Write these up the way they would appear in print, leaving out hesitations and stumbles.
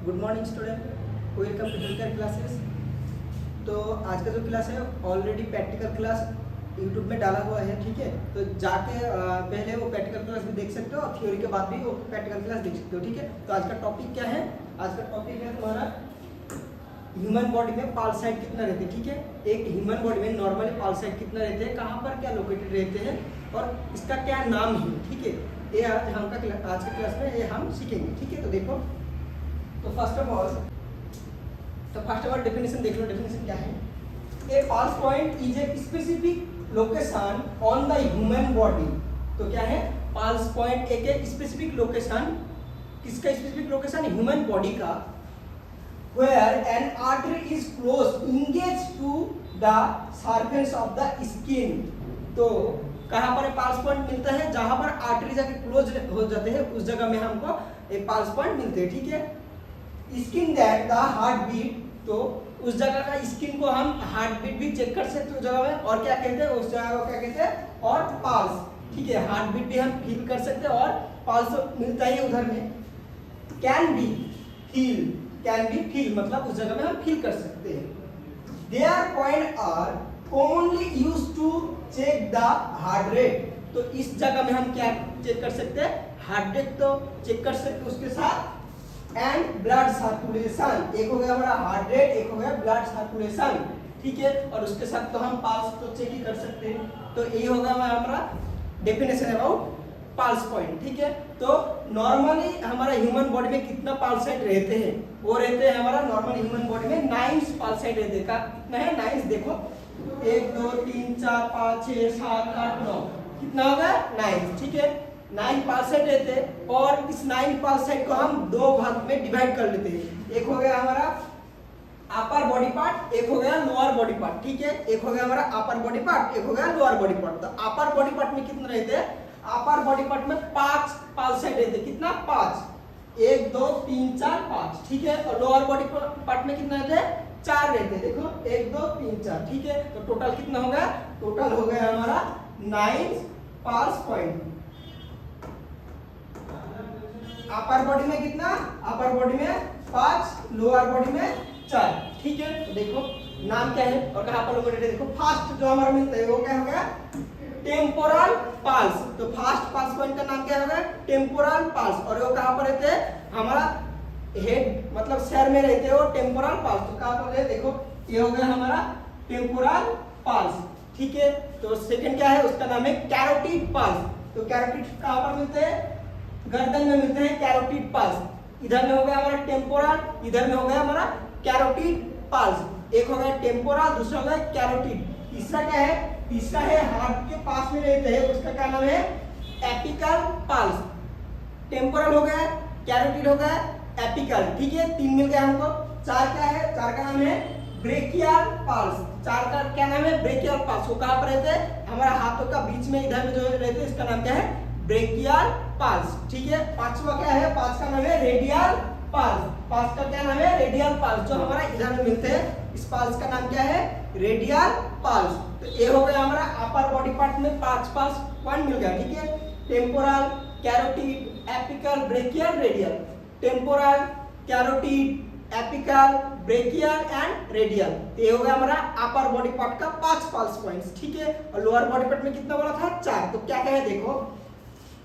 Good morning student, welcome to health care classes. तो आज का जो क्लास है ऑलरेडी प्रैक्टिकल क्लास यूट्यूब में डाला हुआ है, ठीक है। तो जाके पहले वो प्रैक्टिकल क्लास भी देख सकते हो और थ्योरी के बाद भी वो प्रैक्टिकल क्लास देख सकते हो, ठीक है। तो आज का टॉपिक क्या है? आज का टॉपिक है तुम्हारा ह्यूमन बॉडी में पाल्साइड कितना रहते हैं, ठीक है। एक ह्यूमन बॉडी में नॉर्मली पाल्साइड कितना रहते हैं, कहाँ पर क्या लोकेटेड रहते हैं और इसका क्या नाम है, ठीक है। ये आज के क्लास में ये हम सीखेंगे, ठीक है। तो देखो, तो फर्स्ट ऑफ ऑल डेफिनेशन देख लो। डेफिनेशन क्या है? A pulse point is a specific location on the human body. तो क्या है? पाल्स पॉइंट एक स्पेसिफिक लोकेशन, किसका स्पेसिफिक लोकेशन? ह्यूमन बॉडी का, where an artery is close engaged to the surface of the skin। तो कहाँ पर पाल्स point मिलता है? जहां पर आर्टरी जाके क्लोज हो जाते हैं उस जगह में हमको एक पाल्स पॉइंट मिलते हैं, ठीक है। Skin that the heart beat, तो उस जगह का स्किन को हम हार्ट बीट भी चेक कर सकते हैं उस जगह में। और क्या कहते हैं उस जगह को? क्या कहते हैं? और पाल्स, ठीक है। हार्ट बीट भी हम फील कर सकते हैं और पाल्स मिलता है उधर में। Can be feel, can be feel मतलब उस जगह में हम फील कर सकते हैं। There point are commonly used to check the heart rate. तो इस जगह में हम क्या चेक कर सकते हैं? हार्ट रेट तो चेक कर सकते हैं, उसके साथ एंड ब्लड सर्कुलेशन। एक हो गया हमारा हार्ट रेट, एक हो गया ब्लड सर्कुलेशन, ठीक है। और उसके साथ तो हम पाल्स तो चेक ही कर सकते हैं। तो ये होगा हमारा डेफिनेशन अबाउट पाल्स पॉइंट, ठीक है। तो नॉर्मली हमारा ह्यूमन बॉडी में कितना पाल्साइड रहते हैं? वो रहते हैं हमारा नॉर्मल ह्यूमन बॉडी में 9 पाल्साइड रहते हैं। कितना है? 9। देखो 1 2 3 4 5 6 7 8 9, कितना होगा? 9, ठीक है। 9 पाल्साइड रहते हैं और इस 9 पाल्साइड को हम दो भाग में डिवाइड कर लेते हैं। एक हो गया हमारा अपर बॉडी पार्ट, एक हो गया लोअर बॉडी पार्ट, ठीक है। एक हो गया हमारा अपर बॉडी पार्ट, एक हो गया लोअर बॉडी पार्ट। तो अपर बॉडी पार्ट में कितने रहते हैं? अपर बॉडी पार्ट में 5 पाल्साइड रहते हैं। कितना? 5। 1 2 3 4 5, ठीक है। और लोअर बॉडी पार्ट में कितने रहते हैं? 4 रहते हैं। देखो 1 2 3 4, ठीक है। तो टोटल कितना हो गया? टोटल हो गया हमारा 9 पाल्स पॉइंट। अपर बॉडी में कितना? अपर बॉडी में 5, लोअर बॉडी में 4, ठीक है। तो देखो नाम क्या है और कहां पर लोकेटेड है? देखो फर्स्ट जो हमारा मिलता है वो क्या होगा? टेम्पोरल पाल्स। तो फर्स्ट पाल्स पॉइंट का नाम क्या होगा? टेम्पोरल पाल्स। और वो कहां पर रहते हैं? हमारा हेड मतलब सर में रहते हैं वो टेम्पोरल पाल्स। तो कहां पर है? देखो ये हो गया हमारा टेम्पोरल पाल्स, ठीक है। तो सेकंड क्या है? उसका नाम है कैरोटिड पाल्स। तो कैरोटिड कहां पर मिलते हैं? गर्दन में मिलते हैं कैरोटिड पाल्स। इधर में हो गया हमारा टेम्पोरल, इधर में हो गया हमारा कैरोटिड पाल्स। एक हो गया टेम्पोरल, दूसरा हो गया कैरोटिड। तीसरा क्या है? तीसरा है हार्ट के पास में रहते हैं, उसका क्या नाम है? एपिकल पाल्स। टेम्पोरल हो गया, कैरोटिड हो गया, एपिकल, ठीक है। 3 मिल गया हमको। 4 क्या है? 4 का नाम है ब्रेकियल पाल्स। 4 का क्या नाम है? ब्रेकियल पाल्स। वो कहां पर रहते हैं? हमारा हाथों का बीच में इधर में जो रहते हैं इसका नाम क्या है? ब्रेकियल पाल्स, ठीक है। पांचवा क्या है? 5 का नाम है रेडियल पाल्स। 5 का क्या नाम है? रेडियल पाल्स, जो हमारा इधर में मिलते हैं। इस पाल्स का नाम क्या है? रेडियल पाल्स। तो ये हो गया हमारा अपर बॉडी पार्ट में 5 पाल्स पॉइंट मिल गया, ठीक है। Temporal, carotid, apical, brachial, radial. Temporal, carotid, apical, brachial and radial. तो ये हो गया हमारा अपर बॉडी पार्ट का 5 पाल्स पॉइंट्स, ठीक है। और लोअर बॉडी पार्ट में कितना बोला था? 4। तो क्या क्या है? देखो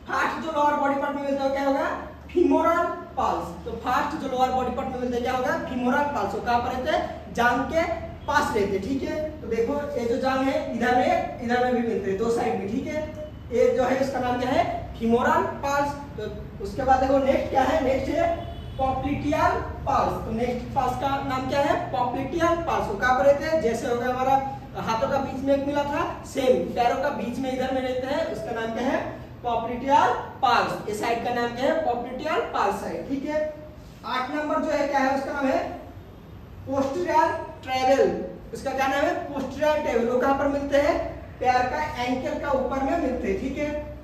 फर्स्ट जो लोअर बॉडी पार्ट में मिलता है क्या होगा? फीमोरल पाल्स। तो फर्स्ट जो लोअर बॉडी पार्ट में मिलता है क्या होगा? फीमोरल पाल्स। वो कहां पर रहते हैं? जांघ के पास रहते हैं, ठीक है। तो देखो ये जो जांघ है इधर में भी मिलते हैं, दो साइड में, ठीक है। ये जो है उसका नाम क्या है? फीमोरल पाल्स। तो उसके बाद देखो नेक्स्ट क्या है? नेक्स्ट है पॉप्लिटियल पाल्स। तो नेक्स्ट पाल्स का नाम क्या है? पॉप्लिटियल पाल्स। वो कहां पर रहते हैं? जैसे हो गया हमारा हाथों का बीच में एक मिला था, सेम पैरों का बीच में इधर में रहते हैं, उसका नाम क्या है? पॉप्लिटियल पाल्स। इस साइड का नाम क्या है? पॉप्लिटियल पाल्स साइड, ठीक है। 8 नंबर जो है क्या है? उसका नाम है पोस्टीरियर ट्रैवल। उसका क्या नाम है? Posterior travel. वो कहां पर मिलते हैं? पैर का एंकल का ऊपर में मिलते हैं, ठीक है।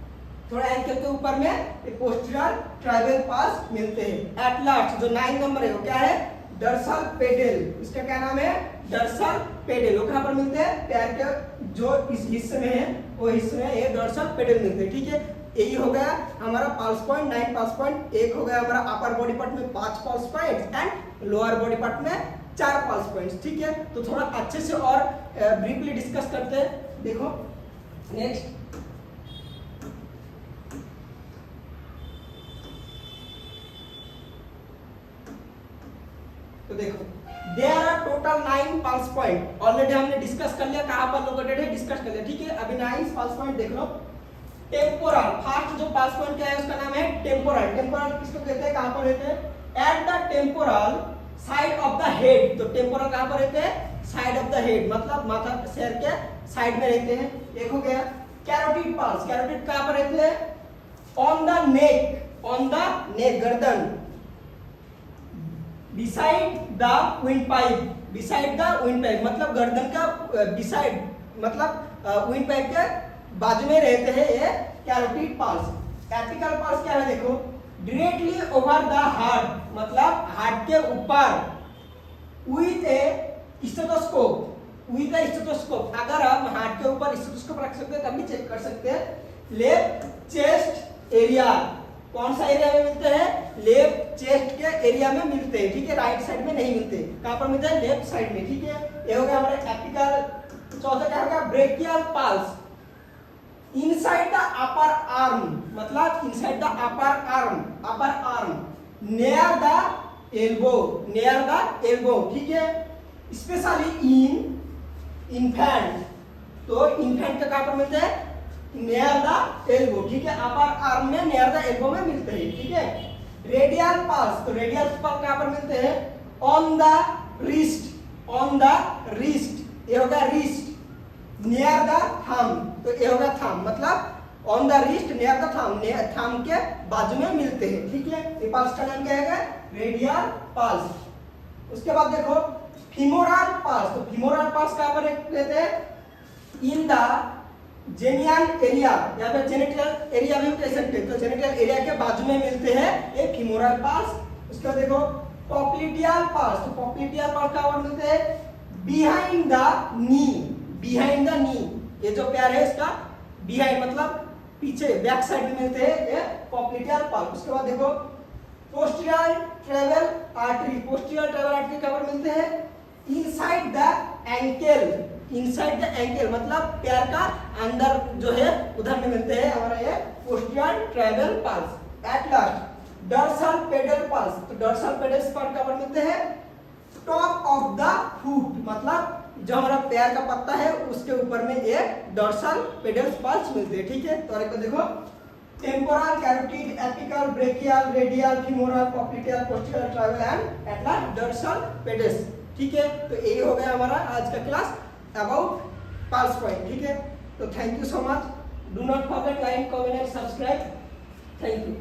थोड़ा एंकल के ऊपर में ये पोस्टीरियर ट्रैवल पाल्स मिलते हैं। एट लास्ट जो 9 नंबर है वो क्या है? Dorsal pedal. इसका क्या नाम है? Dorsal pedal. वो कहां पर मिलते हैं? पैर के जो इस हिस्से में है वो हिस्से में ये डर्सल पेडल मिलते हैं, ठीक है। यही हो गया हमारा पल्स पॉइंट, 9 पल्स पॉइंट। एक हो गया हमारा अपर बॉडी पार्ट में 5 pulse point and lower body part में 4 पल्स पॉइंट्स। ठीक है, तो थोड़ा अच्छे से और ब्रीफली डिस्कस करते हैं। देखो नेक्स्ट, तो देखो there are total 9 pulse point. Already हमने डिस्कस कर लिया कहां पर लोकेटेड है, डिस्कस कर लिया। ठीक है, अभी 9 पल्स पॉइंट देख लो। टेम्पोरल, फर्स्ट जो पल्स पॉइंट क्या है उसका नाम है टेम्पोरल। टेम्पोरल किसको कहते हैं, कहां पर रहते हैं, at the temporal side of the head. तो टेम्पोरल कहां पर रहते हैं, साइड ऑफ द हेड, मतलब माथा सिर के साइड में रहते हैं। एक हो गया कैरोटिड पल्स। कैरोटिड कहां पर रहते हैं, on the neck, on the neck, गर्दन, beside the windpipe, beside the windpipe, मतलब गर्दन का बिसाइड, मतलब विंड पाइप के बाजू में रहते हैं ये कैरोटिड पल्स। एपिकल पल्स क्या है, देखो डायरेक्टली ओवर द हार्ट, मतलब हार्ट के ऊपर, with A stethoscope, with A stethoscope. अगर हम हार्ट के ऊपर स्टेथोस्कोप रख सकते हैं तब भी चेक कर सकते हैं। लेफ्ट चेस्ट एरिया, कौन सा एरिया में मिलते हैं, लेफ्ट चेस्ट के एरिया में मिलते हैं। ठीक है, राइट साइड में नहीं मिलते। कहां पर मिलते हैं, लेफ्ट साइड में। ठीक है, ये हो गया हमारा एपिकल। चौथा क्या होगा, brachial pulse, inside the upper arm, मतलब inside the upper arm, upper arm near the elbow, near the elbow. ठीक है, स्पेशली इन इन्फेंट। तो इन्फेंट का कहां पर मिलते हैं, नियर द एल्बो। ठीक है, अपर आर्म में नियर द एल्बो में मिलते हैं। ठीक है, रेडियल पल्स, तो रेडियल पल्स कहां पर मिलते हैं, on the wrist, on the wrist, ये होगा रिस्ट, नियर द थंब, तो ये होगा थंब, मतलब on the wrist near the thumb, thumb के बाजू में मिलते हैं। ठीक है, ये पल्स का नाम क्या है, रेडियल पल्स। उसके बाद देखो फीमोरल पल्स। तो फीमोरल पल्स कहां पर रहते हैं, इन द जेनियन एरिया या फिर जेनिटल एरिया भी कह सकते हैं। तो जेनिटल एरिया के बाजू में मिलते हैं ये फीमोरल पल्स। उसके बाद देखो पॉप्लिटियल पल्स। तो पॉप्लिटियल पल्स कहां पर मिलते हैं, behind the knee, behind the knee, ये जो पैर है इसका बिहाइंड, मतलब पीछे, बैक साइड में मिलते हैं ये पॉप्लिटियल पल्स। उसके बाद देखो posterior travel artery. Posterior travel artery कहां पर मिलते हैं, inside the ankle, inside the ankle, मतलब पैर का अंदर जो है उधर में मिलते हैं हमारा ये posterior travel pulse. At last dorsal pedal pulse. तो डोर्सल पेडल पर कहां पर मिलते हैं, टॉप ऑफ द फुट, मतलब जो हमारा पैर का पत्ता है उसके ऊपर में ये डोर्सल पेडल्स पल्स मिलते हैं। ठीक है, तो एक देखो temporal, carotid, apical, brachial, radial, femoral, popliteal, posterior travel and at last dorsal pedals. ठीक है, तो यही हो गया हमारा आज का क्लास अबाउट पल्स पॉइंट। ठीक है, तो thank you so much, do not forget like, comment and subscribe. Thank you.